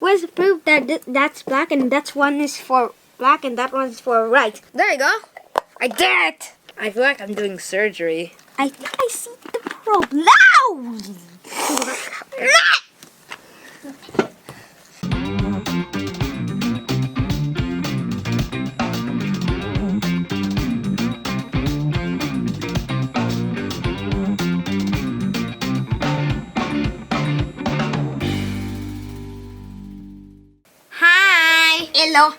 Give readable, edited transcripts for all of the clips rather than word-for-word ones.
where's the proof that that's black and that one is for black and that one's for white? There you go. I did it. I feel like I'm doing surgery. I think I see the probe. Now! Hi. Hello.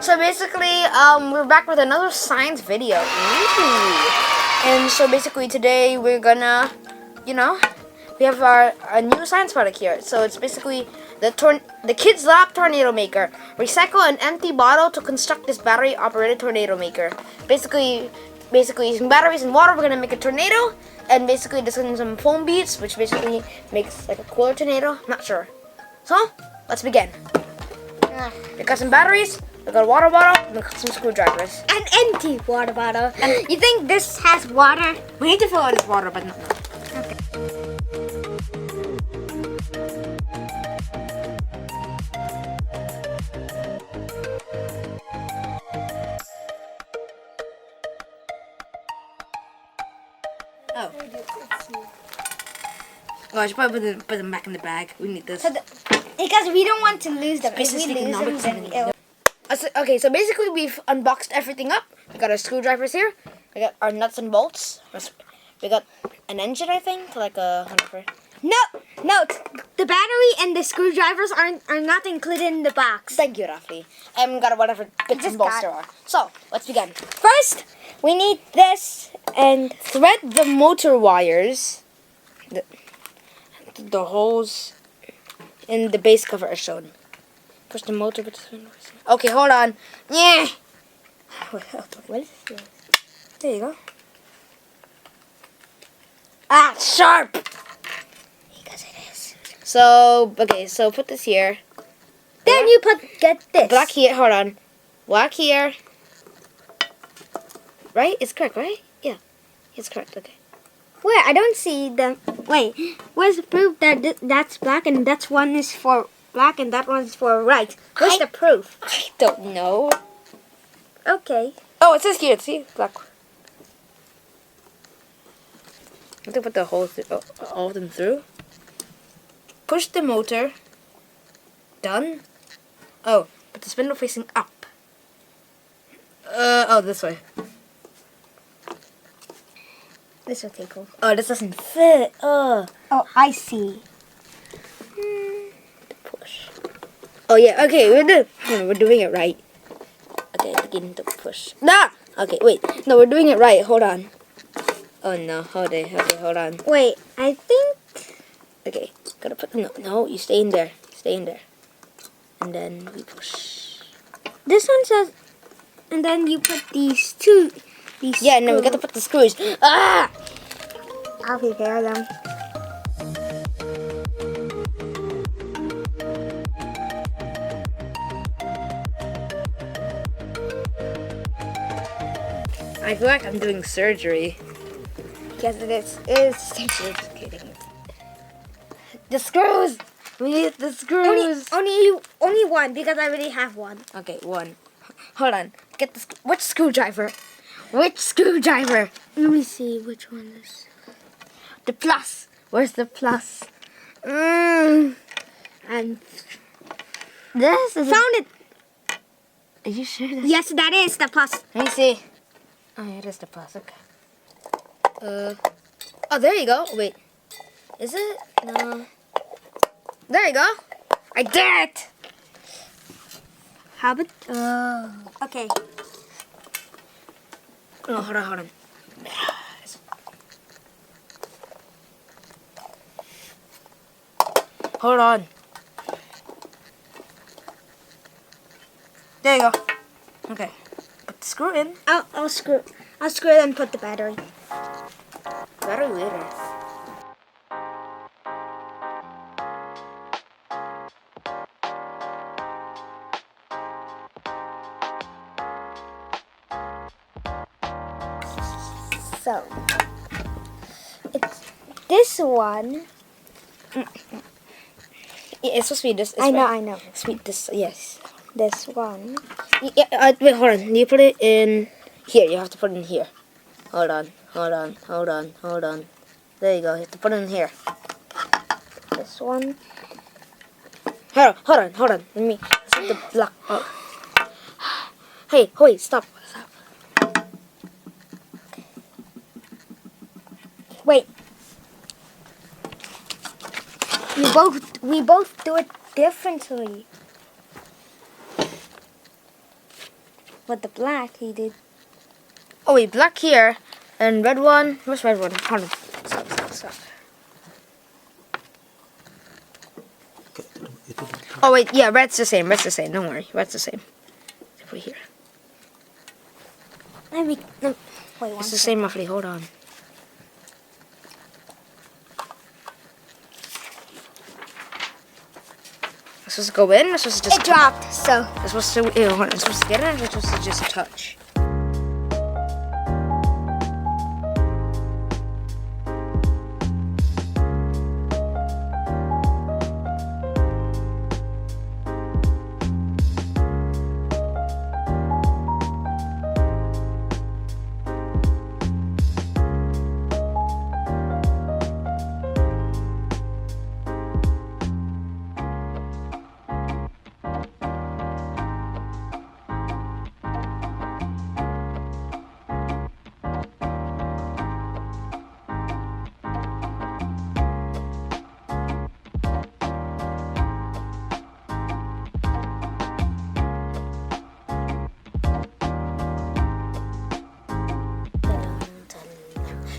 So basically, we're back with another science video. Ooh. And so basically today we're gonna, we have a new science product here. So it's basically the KIDSLAB tornado maker. Recycle an empty bottle to construct this battery-operated tornado maker. Basically using batteries and water, we're gonna make a tornado. And basically this is some foam beads, which basically makes like a cooler tornado. Not sure. So let's begin. We got some batteries. We got a water bottle, and we got some screwdrivers. An empty water bottle. You think this has water? We need to fill it with water, but no. Okay. Oh. Oh, I should probably put them back in the bag. We need this. Because we don't want to lose them. If we lose them, economics then it'll... Okay, so basically we've unboxed everything up. We got our screwdrivers here. We got our nuts and bolts. We got an engine, I think, like a 100%. No, the battery and the screwdrivers are not included in the box. Thank you, Rafli. And we got whatever bits and bolts there are. So, let's begin. First, we need this and Thread the motor wires. The holes in the base cover are shown. Push the motor. Okay, hold on. Yeah. what is this? There you go. Ah, sharp. Because it is. So, okay, so put this here. Then you get this. Black here. Hold on. Black here. Right? It's correct, right? Yeah. It's correct. Okay. Where? I don't see the... Wait. Where's the proof that that's black and that one is for black and that one's for white? Where's the proof? I don't know. Okay. Oh, it says here. See? Black. I have to put the whole all of them through. Push the motor. Done. Oh, put the spindle facing up. Oh, this way. This will take off. Oh, this doesn't fit. Oh, I see. Push. Oh yeah. Okay, we're doing it right. Okay, begin to push. Nah. Okay, wait. No, we're doing it right. Hold on. Oh no. Hold on. Wait, I think... Okay, gotta put no. You stay in there. Stay in there. And then we push. This one says... And then you put these two... Yeah, and then we got to put the screws. Ah! I'll prepare them. I feel like I'm doing surgery. Yes, it is. It is. Just kidding. The screws! We need the screws! Only one, because I already have one. Okay, one. Hold on. Get the which screwdriver? Which screwdriver? Let me see which one is. The plus. Where's the plus? And This is found it. Are you sure? Yes, that is the plus. Let me see. Oh, yeah, it is the plus. Okay. Oh, there you go. Wait. Is it? No. There you go. I did it. How about? Okay. No, hold on. Hold on. There you go. Okay. Put the screw in. I'll screw it and put the battery. Battery later. So it's this one It's supposed to be this. I know. Sweet. This. Yes. This one. Yeah. Wait. Hold on. You put it in here. You have to put it in here. Hold on. There you go. You have to put it in here. This one. Hold on. Let me set the block up. Hey, wait, stop. Wait. We both do it differently. With the black, he did. Oh wait, black here and red one. Where's red one? Hold on. Stop. Oh wait, yeah, red's the same. Don't worry, red's the same. Over here. Wait, It's the same, Rafli. Hold on. It's supposed to go in. It's supposed to just. It dropped. So. It's supposed to. Ew, hold on. It's supposed to get in. It's supposed to just touch.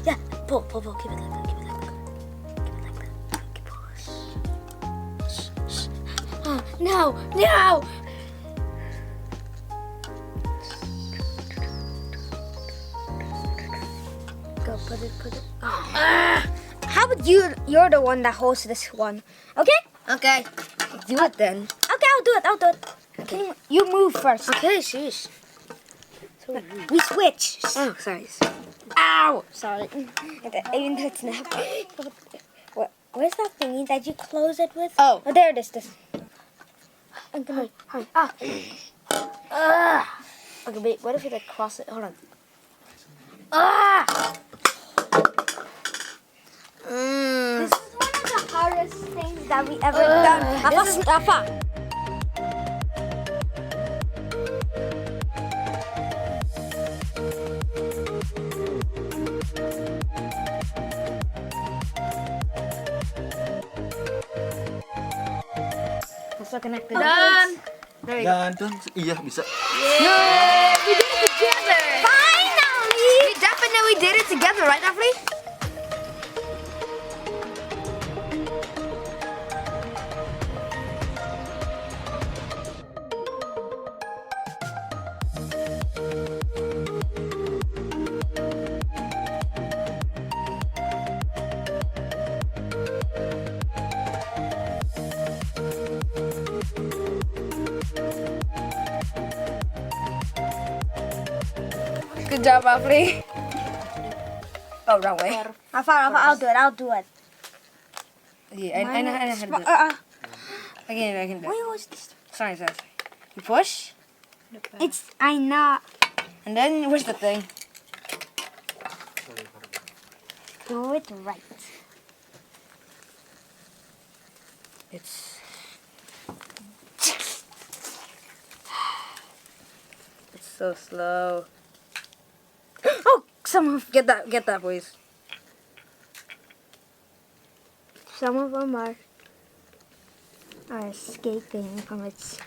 Yeah, pull. Keep it like that. Keep it like that. Push. Oh, no. Go put it. Oh. How about you're the one that holds this one? Okay? Okay. Do it then. Okay, I'll do it. Okay. You move first. Okay, sheesh. We switch. Oh, sorry. Ow! Sorry. Even though it's not. Where's that thingy that you close it with? Oh. There it is. This. I'm gonna. Okay, wait. What if you like cross it? Hold on. This is one of the hardest things that we ever done. Raffa. So connected. Done. There you go. Dan, iya bisa. Yay! We did it together. Finally! We definitely did it together, right, Rafli? Good job, Rafli. Oh, wrong way. Raffa, I'll do it. Yeah, I know how to do it. I can do it. Wait, what's this? Sorry. You push, I know. and then where's the thing? Do it right. It's so slow. Oh, someone get that, please. Some of them are escaping from its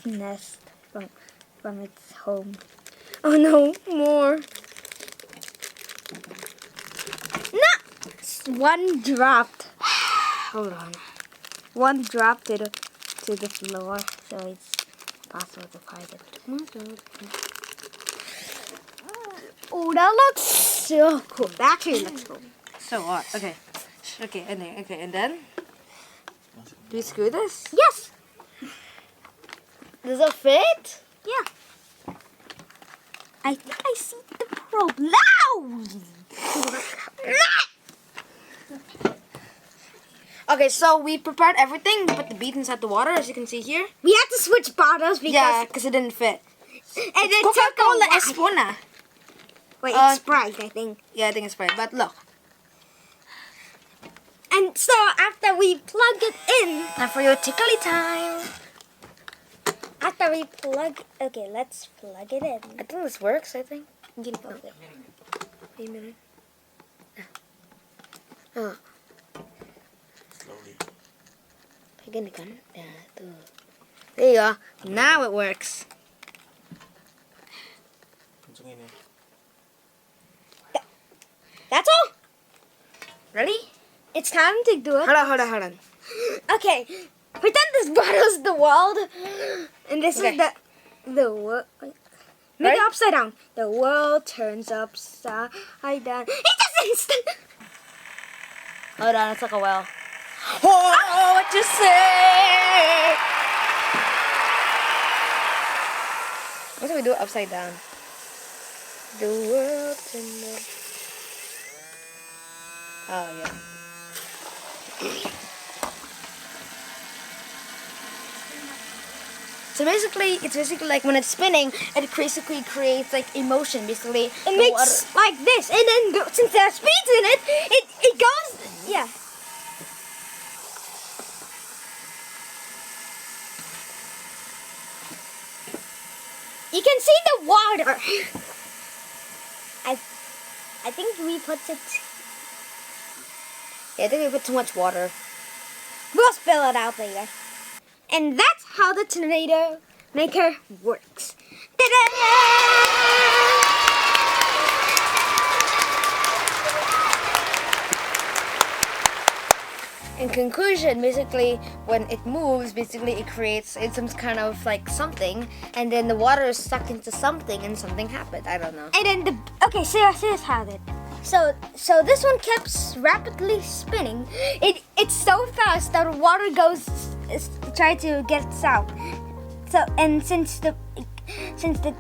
nest, from its home. Oh no, more. No! One dropped. Hold on. One dropped to the floor, so it's possible to find it. Oh, that looks so cool. That actually looks cool. So what? Okay, and then do we screw this? Yes! Does it fit? Yeah. I think I see the problem. No! Okay, so we prepared everything. We put the beets inside the water, as you can see here. We had to switch bottles because Because it didn't fit. and it Coca-Cola took a while. Espona. Wait, it's Sprite, I think. Yeah, I think it's Sprite. But look. And so after we plug it in, Now for your tickly time. okay, let's plug it in. I think this works, I think. Gini po. Wait a minute. Oh. Slowly. Gini kan? Ya, tuh. There you go. Now it works. Kencengin ya. That's all. Ready? It's time to do it. Hold on. Okay, pretend this bottle's the world, and this Okay. is the world. Make it Right? upside down. The world turns upside down. It just instant. Hold on, it's like a well. Oh, what you say? What if we do it upside down? The world turned up. Oh, yeah. So basically, it's basically like when it's spinning, it basically creates like emotion. Basically, It the makes like this, and then since there are speeds in it, it goes. Yeah. You can see the water. I think we put it. Yeah, I think we put too much water. We'll spill it out later. And that's how the tornado maker works. In conclusion, basically, when it moves, basically it creates some kind of like something, and then the water is sucked into something, and something happened. I don't know. And then okay, so here's how it. So this one kept rapidly spinning. It's so fast that water try to get out. So and since the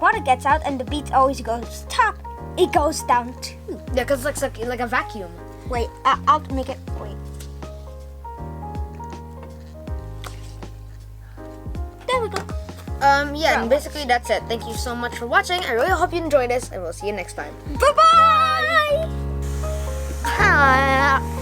water gets out and the beat always goes top, it goes down too. Yeah, because it's like a vacuum. Wait, I'll make it. Wait. There we go. Yeah, and basically that's it. Thank you so much for watching. I really hope you enjoyed this, and we'll see you next time. Bye bye. Bye.